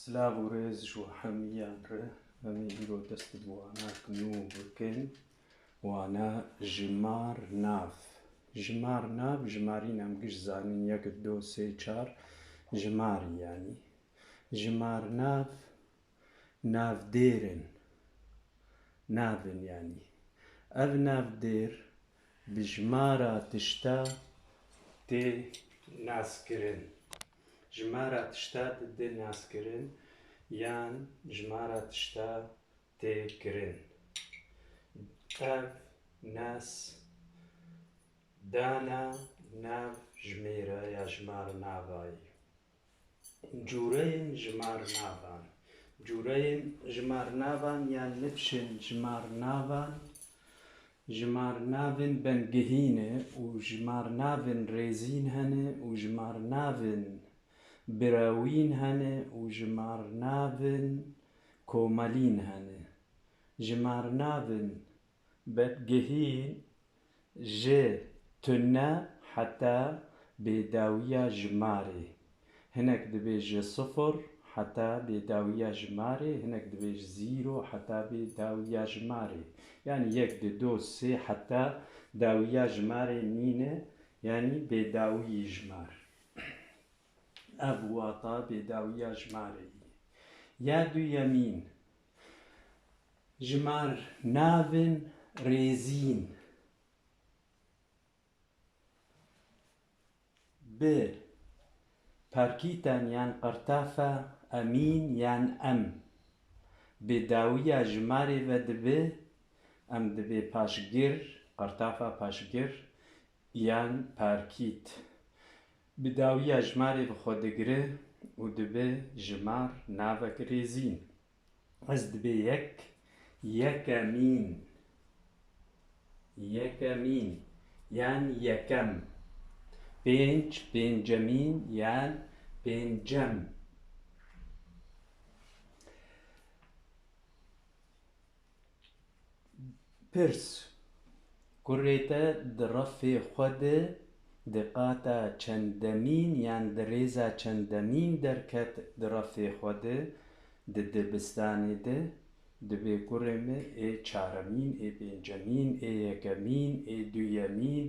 سلاورز شو حميان همي إيرو دست وانا كنو بكن وانا جمار ناف جمار ناف جمارين هم قش زانين يك دو سي چار جماري يعني جمار ناف ناف ديرن نافن يعني اف ناف دير بجمارة تشتا تي ناسكرن جمارة تشتا تدي ناسكرن يان جمارة تشتا تي كرن اف ناس دانا ناف جميرة يا جمار نافاي جورين جمار نافان جورين جمار نافان يان نبشن جمار نافان جمار نافن بنجهينة وجمار نافن ريزين هنه وجمار نافن براوين هنه وجمار نافن كومالين هنه جمار نافن بنجهين جي تنا حتى بداوية جماري هناك دبيج صفر حتى بداوية جماري هناك دبيج زيرو حتى بداوية جماري يعني يك دو سي حتى داوية جماري نينة يعني بداوية جمار أبواطا بداوية جماري يادو يمين جمار نافن ريزين ب باركيتان يان قرطافة أمين يان أم بداوية جماري ودبي أم دبي باشجر قرطافة باشجر يان باركيت بداوية جماري بخودگره ودبي جمار نافك ريزين از دبي يكمين يكمين يان يكم بنجمين يان بنجم برس كريتا درفي خود دقاتا چندمين يان دريزا چندمين دركت درفي خود دبستاني دبي كرمي اي چارمين اي بنجمين اي يكمين اي دويمين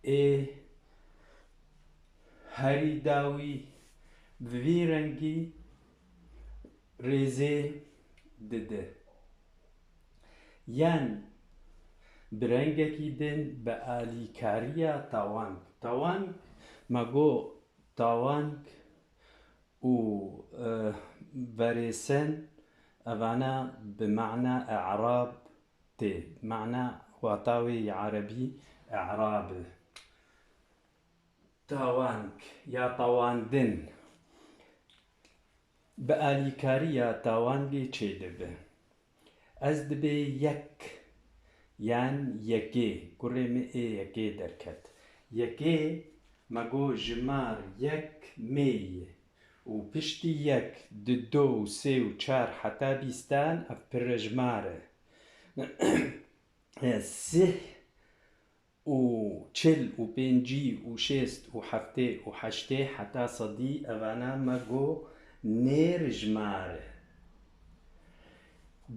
اي هری داوی وی رنگی ریزه دده یان برنگکی دن به آلیکاریا تاوانگ مگو تاوانگ و ورسن اوانا بمعنى اعراب تي معنى وطاوي عربي اعراب تاوانك يا تاواندن بآليكاري يا تاوانجي چه دبه از دبه يك يان يكي كرمي اي يكي دركت يكي مگو جمار يك مي و پشتی يك دو و سي و چار حتى بيستان افبر جماره سه و چل و پنجی و شست و هفته و هشته حتی صدی اوانا مگو نیر جماره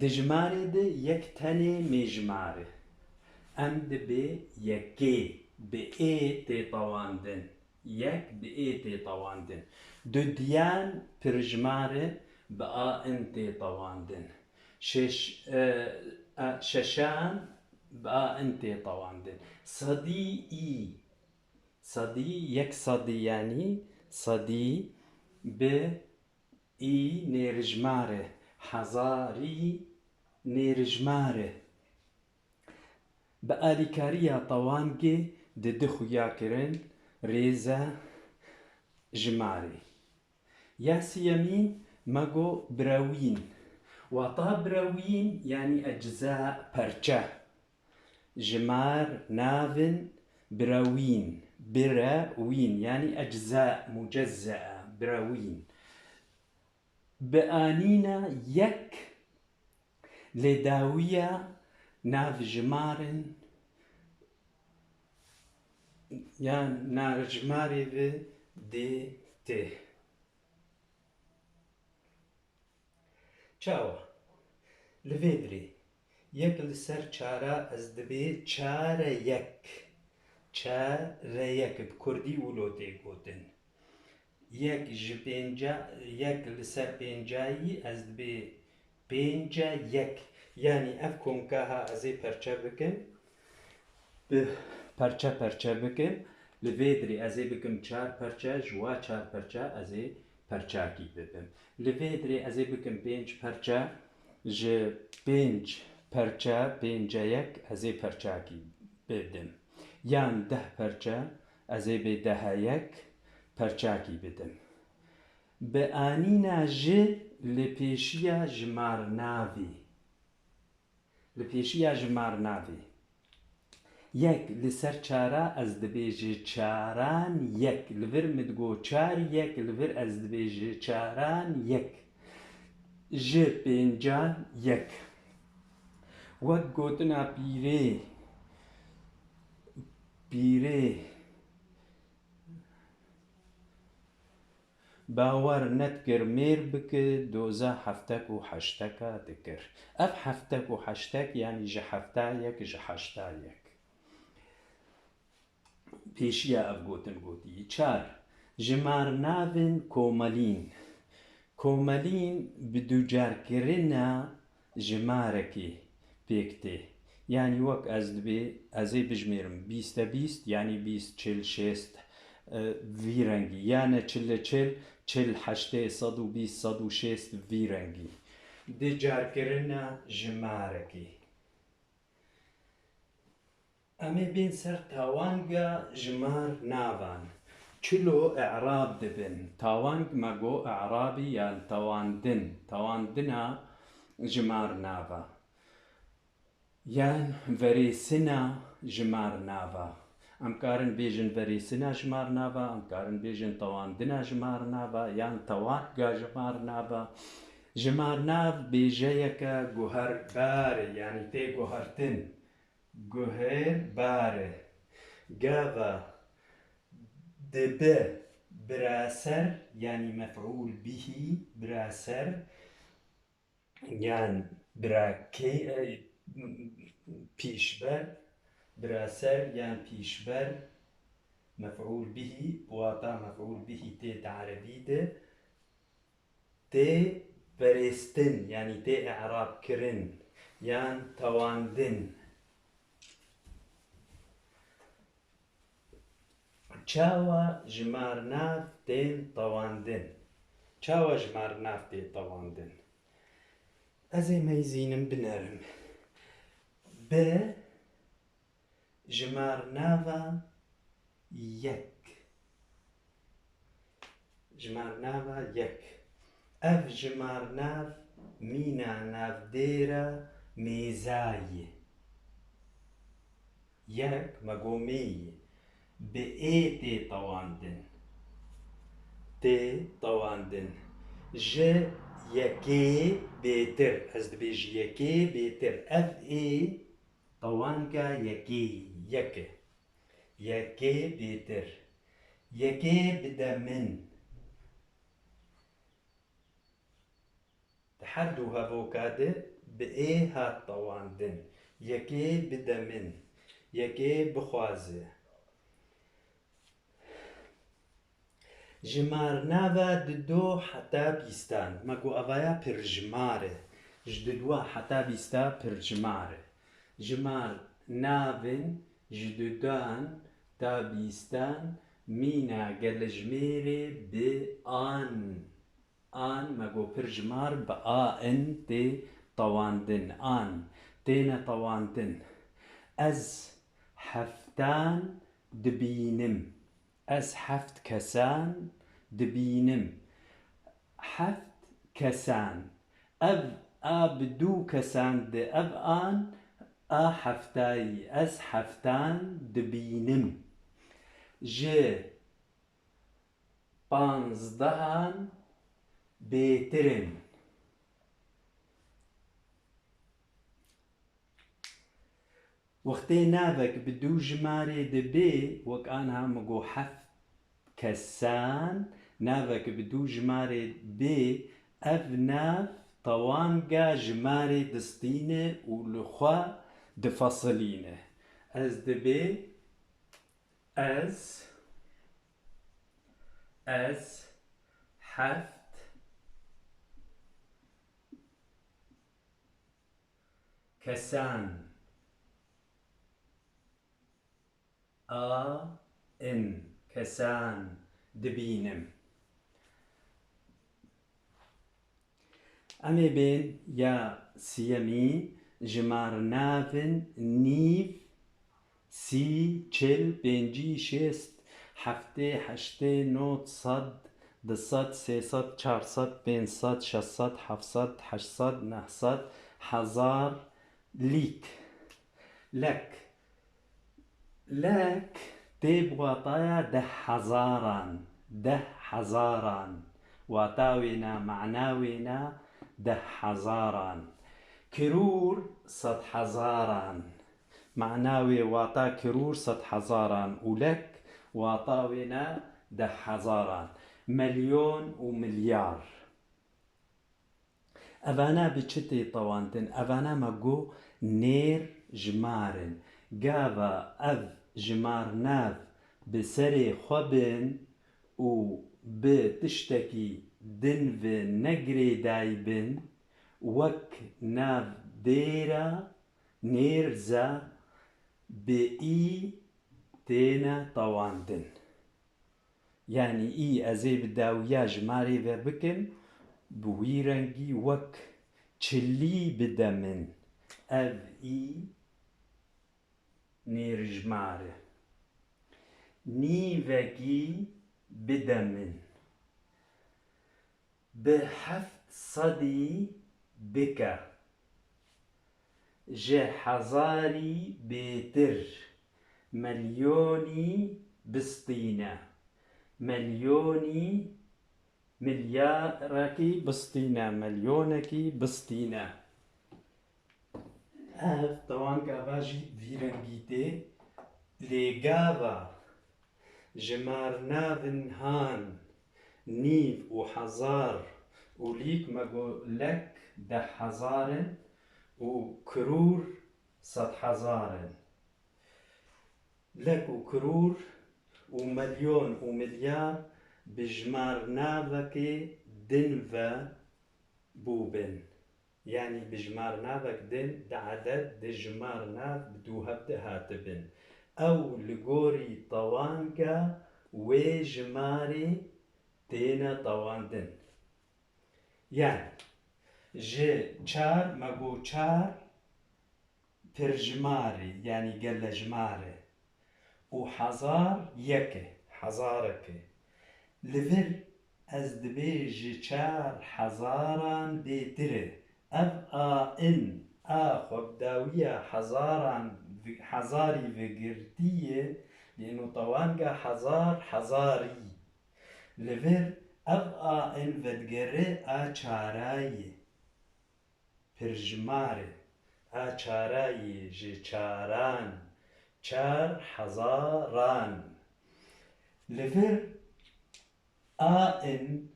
دجماره ده یک تنه می جماره ام ده به یکی به ای تی طواندن یک به ای تی طواندن دو دیان پر جماره به آ انتی طواندن ششان بقى انت طواندن صديقي صدي يك صدي يعني صدي ب اي نيرجماره حزاري نيرجماره بآليكاريا طوانجي ددخو ياكرن ريزا جماري ياس يمين ماغو براوين وطا براوين يعني أجزاء برشا جمار نافن براوين براوين يعني أجزاء مجزأة براوين بآنينا يك لداوية ناف جمارن يعني نار جماري دي تي چاوە لەوێدرێ یەک لەسەر چارە ئەس دەبێ چارە یەک چارە یەک کوردی ولۆ تێگوتن یەک ji pênca yek li ser pêncayî ez dibê pênca yek yanî ev komkaha ez ê perçe bikim bi perçe bikim li vê dirê ez ê bikim çar perçe ji wa çar perçe ez ê perçakî bibim li vê dirê ez ê bikim pênc perçe ji pênc perçe pênca yek ez ê perçakî bidim yan deh perçe ez ê bê deha yek perçakî bidim bi anîna ji li pêşiya jimarnavê li pêşiya jimarnavê yek li ser çara ez dibê ji çaran yek li vir min digot çar yek li vir ez dibê ji çaran yek ji pêncan yek wek gotina pîrê باwer nedkir mêr bike doza heftek û heşteka dikir ev heftek û heştek yanî ji hefta yek ji heşta yek pêşiya ev gotin gotî çar jimarnavên komelîn komelîn bi ducarkirina jimarekê pêk tê yanî wek ez ê bijmêrim bîste bîst yanî bîst çil şêst vî rengî yani çille çil çil heştê sed û bîst sed û şêst vî rengî ducarkirina jimarekê em ê bên ser tawanga jimarnavan çilo e'rab dibin tawang me got e'rabî yan tawandina jimarnava yan verêsina jimarnava em karin bêjin verêsina jimarnava em karin bêjin tawandina jimarnava yan tawanga jimarnava jimarnav bêjeyeke guherbar e yanî tê guhertin guherbar e gava dibe biraser yanî mef'ûl bihî biraser yan birakê pîşber biraser yan pîşber mef'ûl bihî wata mef'ûl bihî tê te'rebî de tê perêstin yanî tê e'rabkirin yan tewandin çawa jimarnav tên tewandin çawa jimarnav tê tewandin ez ê meyzînim binerim bi jimarnava yek jimarnava yek ev jimarnav mîna navdêra mêzayê yek me got mêyê bi ê tê tewandin ji yekê bêtir ez dibê ji yekê bêtir ev ê tewanga yekê yek e yekê bêtir yekê bide min di her du hevoka de bi ê hat tewandin yekê bide min yekê bixwaze jimarnava di do heta bîstan me got evaya pirjimar e ji di dua heta bîsta pirjimar e jimarnavên ji dudan ta bîstan mîna gelejmêrê bi an me got pirjimar bi an tê tewandin an têne tewandin ez heftan dibînim ez heft kesan dibînim heft kesan ev a bi du kesan de ev an a heftayî ez heftan dibînim ji panzdehan bêtirin wextê navek bi du jimarê dibe wek aniha me got heft kesan navek bi du jimarê bê ev nav طوانگا جماري دستينه ولخوا دفصلينه. از دبي از حفت كسان ان كسان دبينم. امي بين يا سيامي جمار نافن نيف سي چل بنجي شست حفته حشته نوت صد دصد سيصد چارصد بينصد شصد حفصد حشصد نهصد حزار ليك لك لك تيب وطايا ده حزاران واتاوينا معناوينا ده حزاران. كرور صد حزاران معناوي واتا كرور صد حزاران ولك واطاوينا ده حزاران. مليون ومليار أفانا بچتي طوانتن أفانا مقو نير جمارن قابا أف جمار ناف بسري خبن و بتشتكي دنف نقري دايبن وك ناف ديرا نيرزا بإي تينا طواندن. يعني إي أزي بداويا جماري بكن بويرنجي وك چلي بدمن أف إي نير جماري نيفكي بدمن بحفت صدي بكا جه حزاري بيتر مليوني بسطينة مليوني ملياركي بسطينة مليونكي بسطينة. طبعا كافاجي فيرنجيتي لغابة جمار نافن هان نيف وحزار وليك مقو لك ده حزارن وكرور صد حزارن. لك وكرور ومليون ومليار بجمار نافك دنفا بوبن. يعني بجمار نافك دن ده عدد ده جمار ناف بدوها هاتبن او لغوري طوانكا وجماري تينا طواندن. يعني جي چار مقو چار پرجماري يعني قل جماري وحزار يكي حزارك لفر از دبيج چار حزاران بيتره اب ان خب داوية حزاري وقرتية لانه طوانقا حزار حزاري لفر اب ان ودقره چاراي پرجماره چاراي جي چاران چار حزاران لفر ان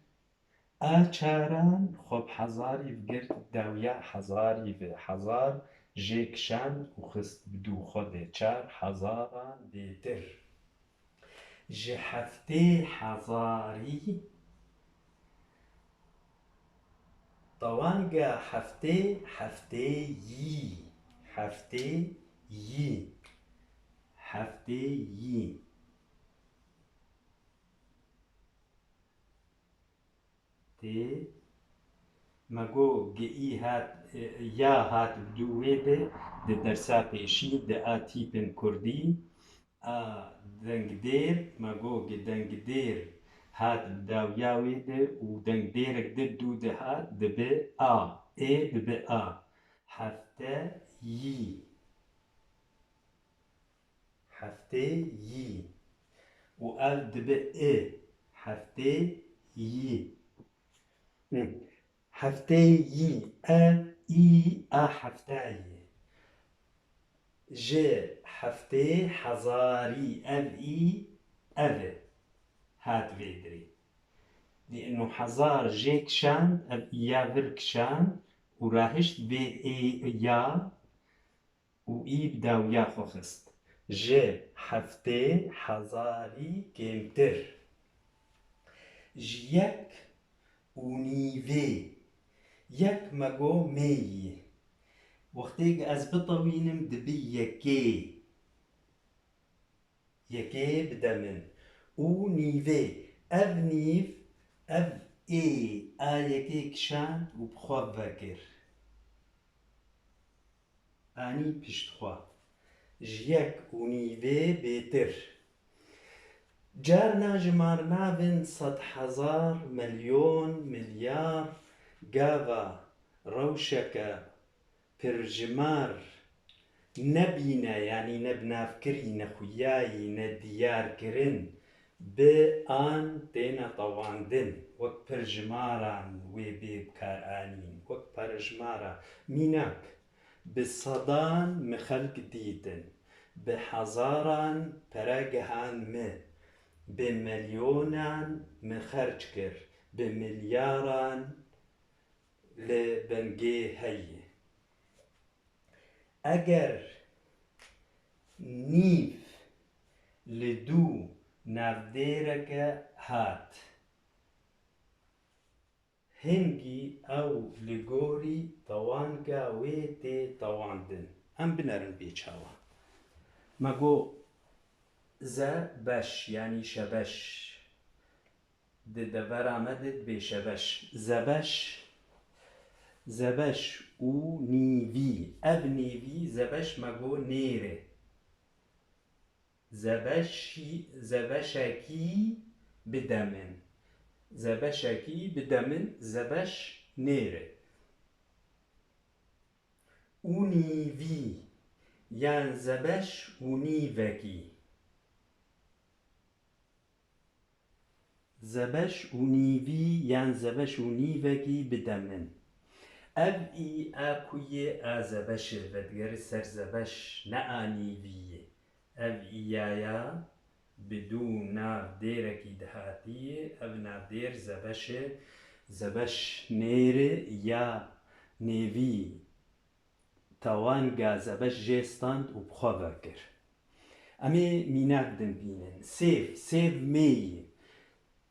چاران خب حزاري بقرت داوية حزاري في حزار جيكشان وخست بدو خده چار حزاران بيتر جي حفتي حزاري طوانقا حفتي يي حفتي يي حفتي يي تي مقو جئي هات يا هات بدويده ده درسا بيشي ده تيبن كردي دنگدير مقو دنگدير هات بداوياويده ودنگديرك دو ده هات ده بي اي ده بي حفتة يي حفتة يي وال ده بي حفتة يي حفتي يي اي حفتاي ج حفتي حزاري اف اي اف هات فيدري لأنه حزار جي كشاند أب إيا فر كشاند وراهشت بي إيا وإي بداو يا خوخست جي حفتي حزاري كيمتر جيك ونيفي يك مگو مي وقتيك از بطوينم دبي يكي يكي بدمن و نيفي اف نيف اف اي يكي كشان و بخوا فاكر اني بشتخوا جيك و نيفي بيتر جارنا جمارنا بن 100,000 مليون مليار قافا روشكا پرجمار نبينا يعني نبنافكري نخوياي نديار كرن بآن تينا طواندن وك پرجماران ويبي بكار آنين وك پرجمارا ميناك بصدان مخلق ديدن بحزاران پرگهان مه بمليونان مخرج كر بملياران لبنجي هي اگر نیف لدو نافديرك هات هنگی او لگوری طوانگا ويتي طواندن ام بنرن بيچاوا مگو زبش يعني شبش دبر آمدت بشبش زبش و نيفي اب نيفي زبش مگو نيره زبشكي بدمن زبش نيره و نيفي يعني زبش و نيفكي زبش و نيفي يعني زبش و نيفكي بدمن اب ای اکوی ازبش ودگر سر زبش نآنیویه اب ایایا بدون ناف دیرکی دهاتیه اب ناف دیر زبش نیره یا نیوی توانگا زبش جستاند و بخوا وکر امی میناک دن بینن سیف می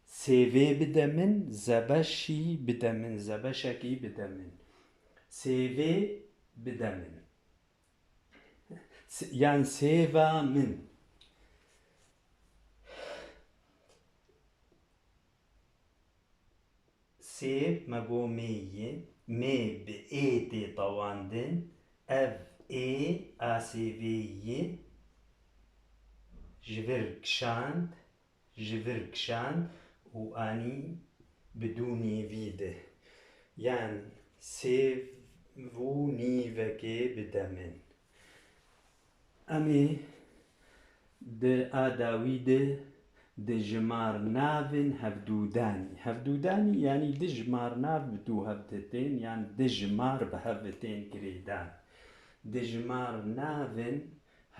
سیوی بدمن زبشی بدمن زبشکی بدمن سيفي بدمن يعني سيفا من سيف مگو مي بإيتي طواندن اف اي اسيفي جفر كشاند و اني بدوني فيده يعني سيف و نيفكي بدمن امي د آداويد د جمار نافن هفدوداني يعني د جمار ناف بدو هفدتين يعني د جمار بهفدتين كريدان د جمار نافن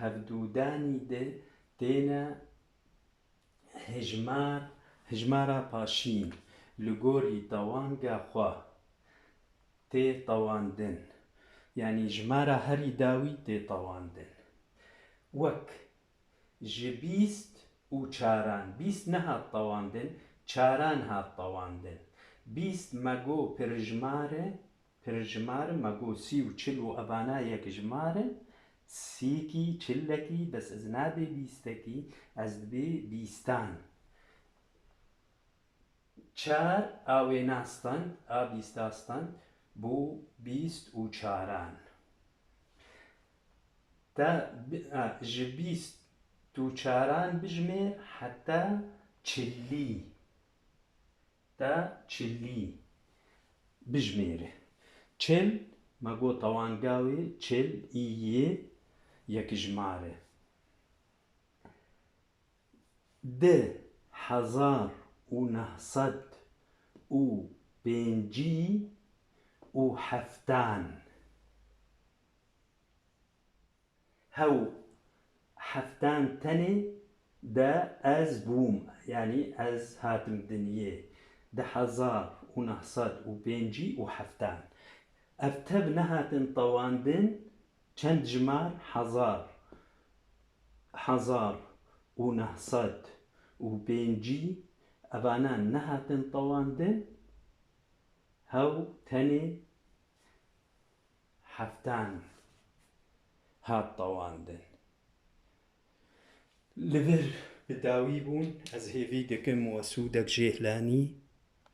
هفدوداني د تينا هجمارا پاشين لغوري طوانگا خوا تي طواندن يعني جمارا هري داوي تي طواندن وك جبيست و چاران بيست نهات طواندن چاران هات طواندن بيست مگو پرجماره مگو سي و چل و ابانا يك جماره سيكي چلكي بس از نابي بيستكي از بي بيستان چار آويناستان بيستاستان بو بيست و چاران تا جبيست تو چاران بجمير حتى چلي تا چلي بجميره چل مگو طوانگاوي چل ايه يك جماره ده 1900 و بينجي و حفتان هو حفتان تني دا از بوم يعني از هاتم دنيا ده حزار ونهصد وبينجي وحفتان أفتب نهاتن طواندن چند جمار حزار ونهصد وبينجي أبانان نهاتن طواندن هاو تاني حفتان هات طواندن لبر بداوي بون از هيفي دكم وسودك جيهلاني